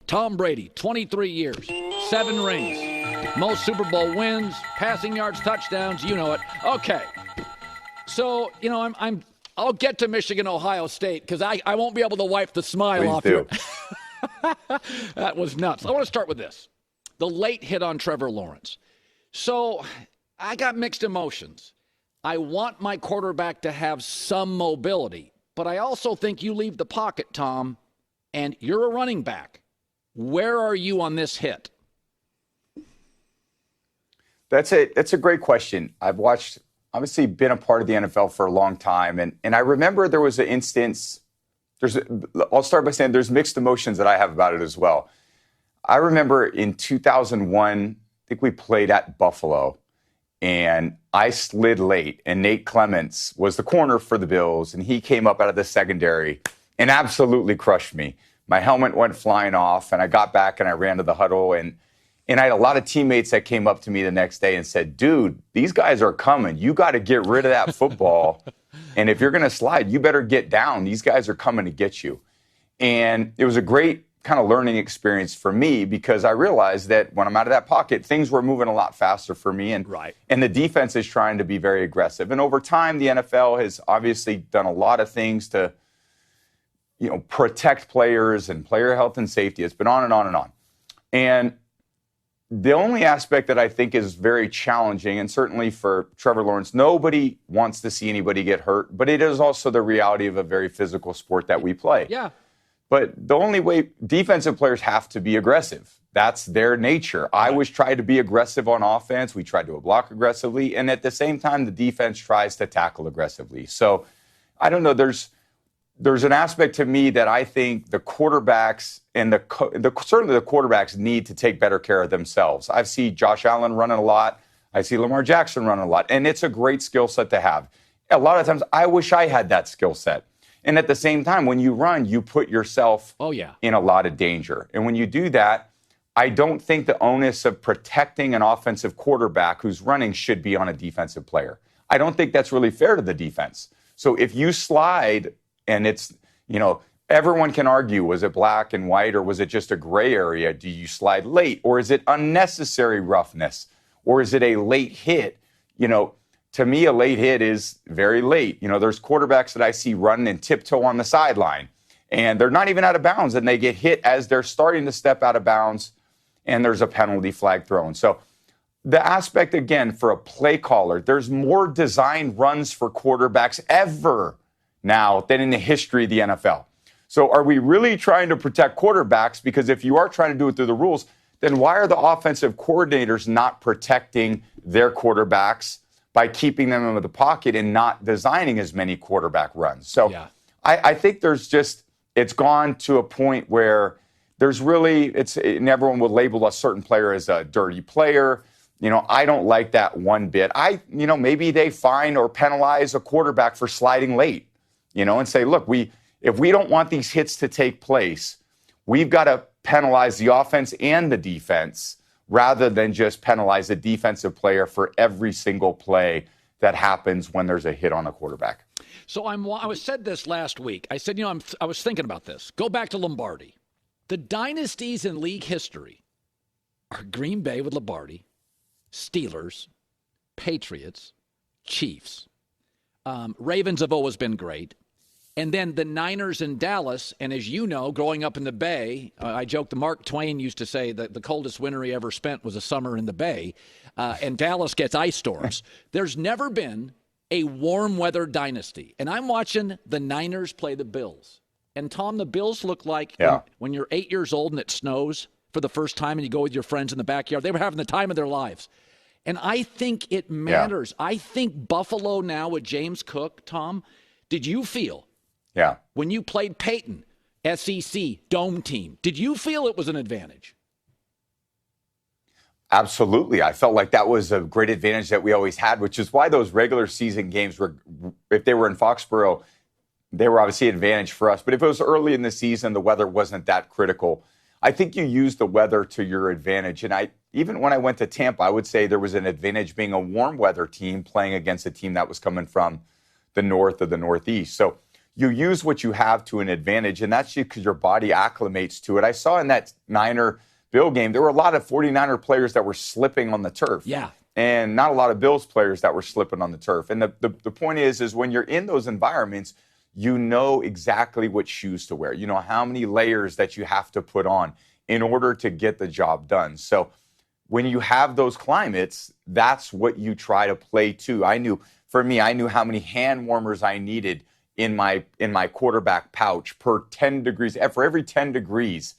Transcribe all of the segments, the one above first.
Tom Brady, 23 years, 7 rings, most Super Bowl wins, passing yards, touchdowns, you know it. Okay. So, I'll get to Michigan, Ohio State, because I won't be able to wipe the smile Please off do. you. That was nuts. I want to start with this. The late hit on Trevor Lawrence. So I got mixed emotions. I want my quarterback to have some mobility, but I also think you leave the pocket, Tom, and you're a running back. Where are you on this hit? That's a great question. I've obviously been a part of the NFL for a long time, and I remember there was an instance. I'll start by saying there's mixed emotions that I have about it as well. I remember in 2001, I think we played at Buffalo, and I slid late, and Nate Clements was the corner for the Bills, and he came up out of the secondary and absolutely crushed me. My helmet went flying off, and I got back and I ran to the huddle, and I had a lot of teammates that came up to me the next day and said, dude, these guys are coming. You got to get rid of that football, and if you're going to slide, you better get down. These guys are coming to get you. And it was a great kind of learning experience for me because I realized that when I'm out of that pocket, things were moving a lot faster for me, and the defense is trying to be very aggressive. And over time, the NFL has obviously done a lot of things to protect players and player health and safety. It's been on and on and on. And the only aspect that I think is very challenging, and certainly for Trevor Lawrence, nobody wants to see anybody get hurt, but it is also the reality of a very physical sport that we play. Yeah. But the only way defensive players have to be aggressive. That's their nature. I always try to be aggressive on offense. We try to block aggressively. And at the same time, the defense tries to tackle aggressively. So I don't know. There's an aspect to me that I think the quarterbacks and certainly the quarterbacks need to take better care of themselves. I see Josh Allen running a lot. I see Lamar Jackson running a lot. And it's a great skill set to have. A lot of times, I wish I had that skill set. And at the same time, when you run, you put yourself in a lot of danger. And when you do that, I don't think the onus of protecting an offensive quarterback who's running should be on a defensive player. I don't think that's really fair to the defense. So if you slide and it's, everyone can argue, was it black and white or was it just a gray area? Do you slide late or is it unnecessary roughness or is it a late hit? To me, a late hit is very late. There's quarterbacks that I see running and tiptoe on the sideline, and they're not even out of bounds, and they get hit as they're starting to step out of bounds, and there's a penalty flag thrown. So the aspect, again, for a play caller, there's more designed runs for quarterbacks ever now than in the history of the NFL. So are we really trying to protect quarterbacks? Because if you are trying to do it through the rules, then why are the offensive coordinators not protecting their quarterbacks by keeping them in the pocket and not designing as many quarterback runs? So I think it's gone to a point where there's really, and everyone will label a certain player as a dirty player. I don't like that one bit. Maybe they fine or penalize a quarterback for sliding late, and say, look, if we don't want these hits to take place, we've got to penalize the offense and the defense rather than just penalize a defensive player for every single play that happens when there's a hit on a quarterback. So I said this last week. I said, I was thinking about this. Go back to Lombardi. The dynasties in league history are Green Bay with Lombardi, Steelers, Patriots, Chiefs. Ravens have always been great. And then the Niners in Dallas, and as you know, growing up in the Bay, I joke that Mark Twain used to say that the coldest winter he ever spent was a summer in the Bay, and Dallas gets ice storms. There's never been a warm weather dynasty. And I'm watching the Niners play the Bills. And, Tom, the Bills look like when you're 8 years old and it snows for the first time and you go with your friends in the backyard, they were having the time of their lives. And I think it matters. I think Buffalo now with James Cook, Tom, did you feel when you played Peyton, SEC, dome team, did you feel it was an advantage? Absolutely. I felt like that was a great advantage that we always had, which is why those regular season games were, if they were in Foxborough, they were obviously an advantage for us. But if it was early in the season, the weather wasn't that critical. I think you use the weather to your advantage. And even when I went to Tampa, I would say there was an advantage being a warm weather team playing against a team that was coming from the north or the northeast. So you use what you have to an advantage, and that's because your body acclimates to it. I saw in that Niner-Bill game, there were a lot of 49er players that were slipping on the turf. Yeah. And not a lot of Bills players that were slipping on the turf. And the point is when you're in those environments, you know exactly what shoes to wear. You know how many layers that you have to put on in order to get the job done. So when you have those climates, that's what you try to play to. I knew how many hand warmers I needed in my quarterback pouch per 10 degrees. For every 10 degrees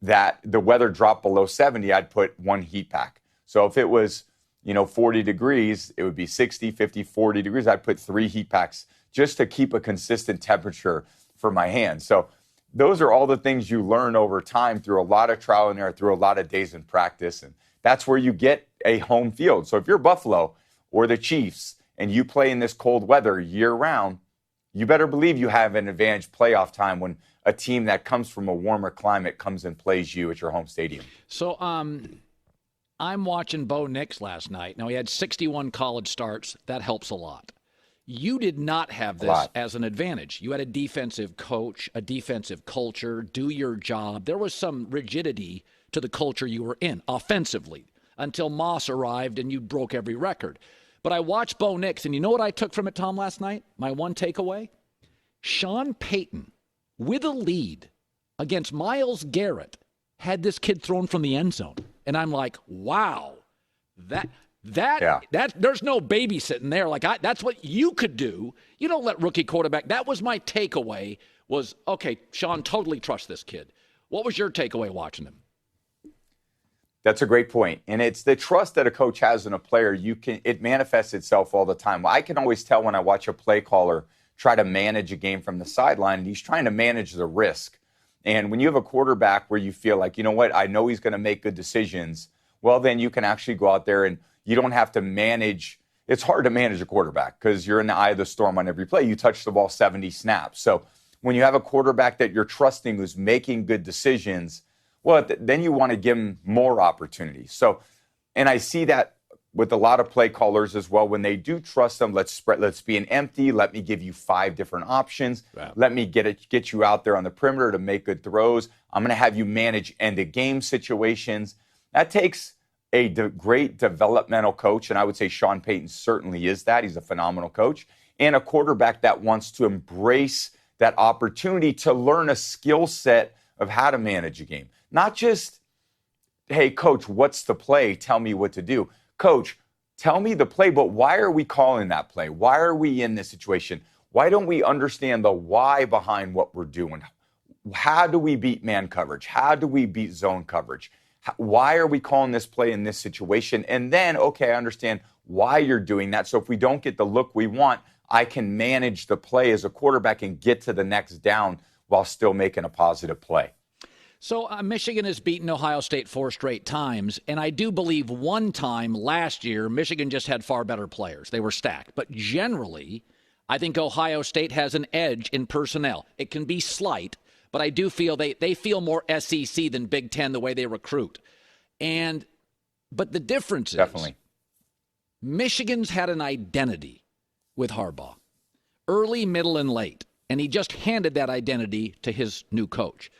that the weather dropped below 70, I'd put one heat pack. So if it was 40 degrees, it would be 60, 50, 40 degrees. I'd put 3 heat packs just to keep a consistent temperature for my hands. So those are all the things you learn over time through a lot of trial and error, through a lot of days in practice. And that's where you get a home field. So if you're Buffalo or the Chiefs and you play in this cold weather year round, you better believe you have an advantage playoff time when a team that comes from a warmer climate comes and plays you at your home stadium. So I'm watching Bo Nix last night. Now, he had 61 college starts. That helps a lot. You did not have this as an advantage. You had a defensive coach, a defensive culture, do your job. There was some rigidity to the culture you were in offensively until Moss arrived and you broke every record. But I watched Bo Nix, and you know what I took from it, Tom, last night? My one takeaway? Sean Payton, with a lead against Myles Garrett, had this kid thrown from the end zone. And I'm like, wow, there's no babysitting there. Like that's what you could do. You don't let rookie quarterback. That was my takeaway was, okay, Sean, totally trust this kid. What was your takeaway watching him? That's a great point. And it's the trust that a coach has in a player. It manifests itself all the time. I can always tell when I watch a play caller try to manage a game from the sideline, he's trying to manage the risk. And when you have a quarterback where you feel like, you know what, I know he's going to make good decisions, well, then you can actually go out there and you don't have to manage. It's hard to manage a quarterback because you're in the eye of the storm on every play. You touch the ball 70 snaps. So when you have a quarterback that you're trusting who's making good decisions, well, then you want to give him more opportunities. So, and I see that with a lot of play callers as well. When they do trust them, let's be an empty. Let me give you 5 different options. Wow. Let me get you out there on the perimeter to make good throws. I'm going to have you manage end-of-game situations. That takes a great developmental coach, and I would say Sean Payton certainly is that. He's a phenomenal coach, and a quarterback that wants to embrace that opportunity to learn a skill set of how to manage a game. Not just, hey, coach, what's the play? Tell me what to do. Coach, tell me the play, but why are we calling that play? Why are we in this situation? Why don't we understand the why behind what we're doing? How do we beat man coverage? How do we beat zone coverage? Why are we calling this play in this situation? And then, okay, I understand why you're doing that. So if we don't get the look we want, I can manage the play as a quarterback and get to the next down while still making a positive play. So Michigan has beaten Ohio State 4 straight times, and I do believe one time last year Michigan just had far better players. They were stacked. But generally, I think Ohio State has an edge in personnel. It can be slight, but I do feel they feel more SEC than Big Ten the way they recruit. But the difference is Michigan's had an identity with Harbaugh, early, middle, and late, and he just handed that identity to his new coach.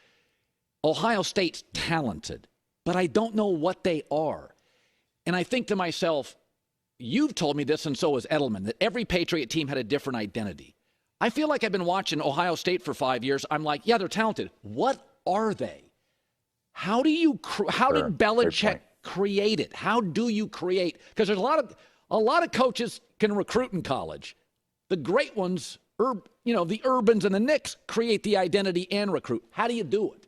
Ohio State's talented, but I don't know what they are. And I think to myself, you've told me this, and so has Edelman, that every Patriot team had a different identity. I feel like I've been watching Ohio State for 5 years. I'm like, yeah, they're talented. What are they? How did Belichick create it? How do you create? Because there's a lot of coaches can recruit in college. The great ones, the Urbans and the Knicks create the identity and recruit. How do you do it?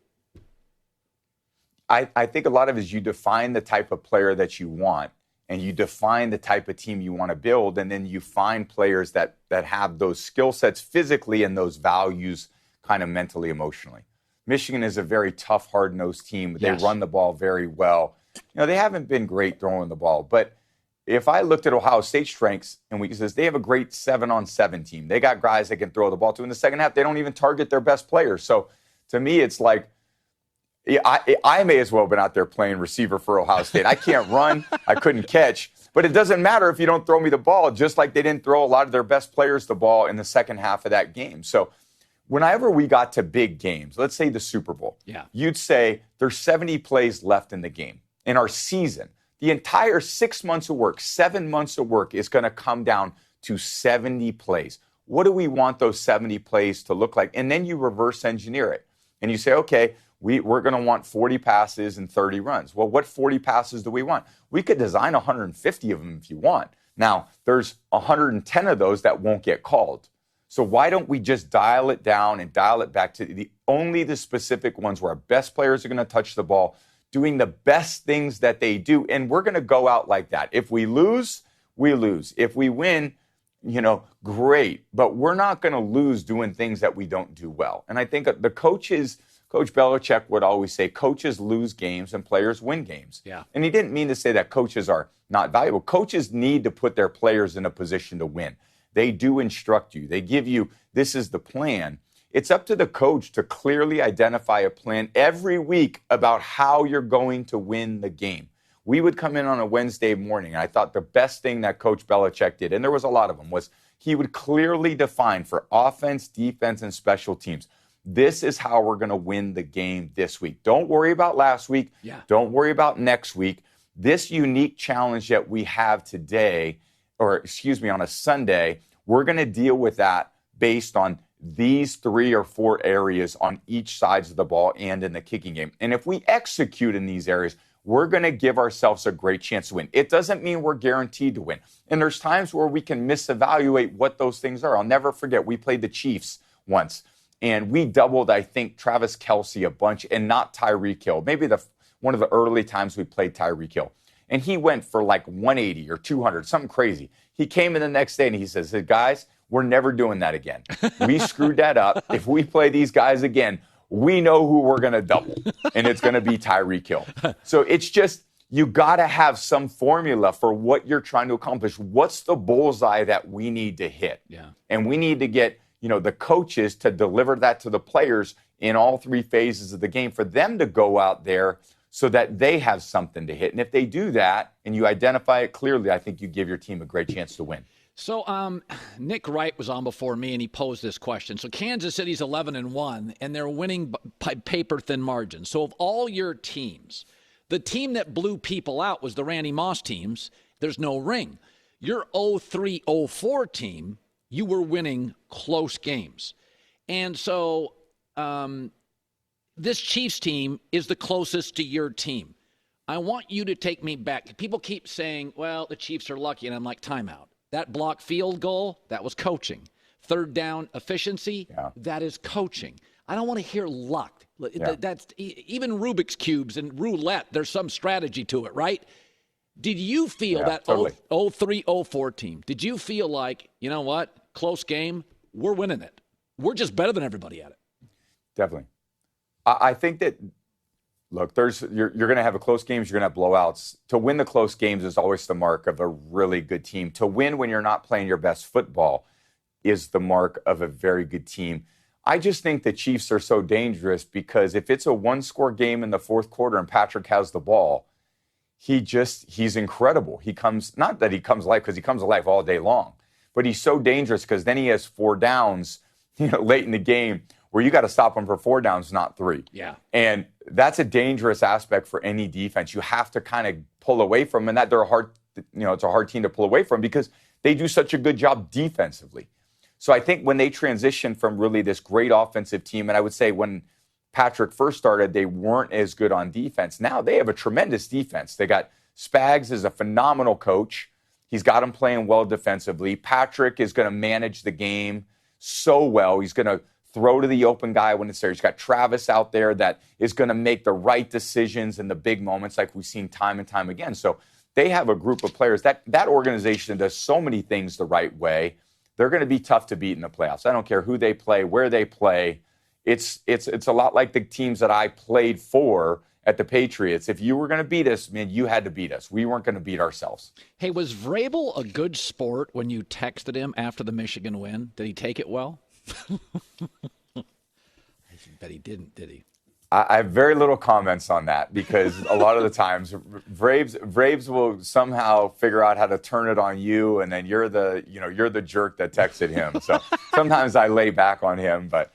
I think a lot of it is you define the type of player that you want, and you define the type of team you want to build, and then you find players that have those skill sets physically and those values kind of mentally, emotionally. Michigan is a very tough, hard-nosed team. They run the ball very well. They haven't been great throwing the ball, but if I looked at Ohio State's strengths and weaknesses, they have a great 7-on-7 team. They got guys they can throw the ball to. In the second half, they don't even target their best players. So to me, it's like, I may as well have been out there playing receiver for Ohio State. I can't run. I couldn't catch. But it doesn't matter if you don't throw me the ball, just like they didn't throw a lot of their best players the ball in the second half of that game. So whenever we got to big games, let's say the Super Bowl, you'd say there's 70 plays left in the game. In our season, the entire 6 months of work, 7 months of work is going to come down to 70 plays. What do we want those 70 plays to look like? And then you reverse engineer it. And you say, okay, we're going to want 40 passes and 30 runs. Well, what 40 passes do we want? We could design 150 of them if you want. Now, there's 110 of those that won't get called. So why don't we just dial it down and dial it back to only the specific ones where our best players are going to touch the ball, doing the best things that they do, and we're going to go out like that. If we lose, we lose. If we win, great. But we're not going to lose doing things that we don't do well. And I think the Coach Belichick would always say, coaches lose games and players win games. Yeah. And he didn't mean to say that coaches are not valuable. Coaches need to put their players in a position to win. They do instruct you. They give you, this is the plan. It's up to the coach to clearly identify a plan every week about how you're going to win the game. We would come in on a Wednesday morning, and I thought the best thing that Coach Belichick did, and there was a lot of them, was he would clearly define for offense, defense, and special teams, this is how we're going to win the game this week. Don't worry about last week. Yeah. Don't worry about next week. This unique challenge that we have today, on a Sunday, we're going to deal with that based on these 3 or 4 areas on each sides of the ball and in the kicking game. And if we execute in these areas, we're going to give ourselves a great chance to win. It doesn't mean we're guaranteed to win. And there's times where we can misevaluate what those things are. I'll never forget, we played the Chiefs once, and we doubled, I think, Travis Kelce a bunch and not Tyreek Hill. Maybe one of the early times we played Tyreek Hill. And he went for like 180 or 200, something crazy. He came in the next day and he says, hey, guys, we're never doing that again. We screwed that up. If we play these guys again, we know who we're going to double, and it's going to be Tyreek Hill. So it's just, you got to have some formula for what you're trying to accomplish. What's the bullseye that we need to hit? Yeah. And we need to get, the coaches to deliver that to the players in all 3 phases of the game for them to go out there so that they have something to hit. And if they do that and you identify it clearly, I think you give your team a great chance to win. So Nick Wright was on before me, and he posed this question. So Kansas City's 11-1, and they're winning by paper-thin margins. So of all your teams, the team that blew people out was the Randy Moss teams. There's no ring. Your 03-04 team, you were winning close games. And so this Chiefs team is the closest to your team. I want you to take me back. People keep saying, well, the Chiefs are lucky, and I'm like, timeout. That block field goal, that was coaching. Third down efficiency, that is coaching. I don't want to hear luck. That's even Rubik's Cubes and roulette, there's some strategy to it, right? Did you feel that totally. 03-04 team, did you feel like, you know what, close game, we're winning it. We're just better than everybody at it. Definitely. I think that, look, you're going to have close games, you're going to have blowouts. To win the close games is always the mark of a really good team. To win when you're not playing your best football is the mark of a very good team. I just think the Chiefs are so dangerous because if it's a 1-score game in the 4th quarter and Patrick has the ball, he's incredible. Not that he comes alive, because he comes alive all day long, but he's so dangerous because then he has 4 downs, late in the game, where you got to stop him for 4 downs, not 3. Yeah. And that's a dangerous aspect for any defense. You have to kind of pull away from, and that they're hard, it's a hard team to pull away from because they do such a good job defensively. So I think when they transition from really this great offensive team, and I would say when Patrick first started, they weren't as good on defense. Now they have a tremendous defense. They got Spags is a phenomenal coach. He's got them playing well defensively. Patrick is going to manage the game so well. He's going to throw to the open guy when it's there. He's got Travis out there that is going to make the right decisions in the big moments like we've seen time and time again. So they have a group of players. That organization does so many things the right way. They're going to be tough to beat in the playoffs. I don't care who they play, where they play. It's a lot like the teams that I played for at the Patriots. If you were going to beat us, man, you had to beat us. We weren't going to beat ourselves. Hey, was Vrabel a good sport when you texted him after the Michigan win? Did he take it well? I bet he didn't, did he? I have very little comments on that because a lot of the times Braves will somehow figure out how to turn it on you, and then you're the jerk that texted him. So sometimes I lay back on him, but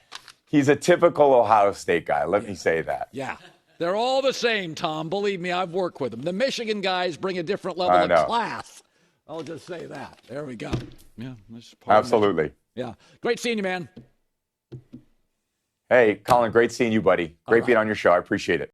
He's a typical Ohio State guy. Let me say that. Yeah. They're all the same, Tom. Believe me, I've worked with them. The Michigan guys bring a different level of class. I'll just say that. There we go. Yeah, absolutely. Yeah. Great seeing you, man. Hey, Colin, great seeing you, buddy. Great being on your show. I appreciate it.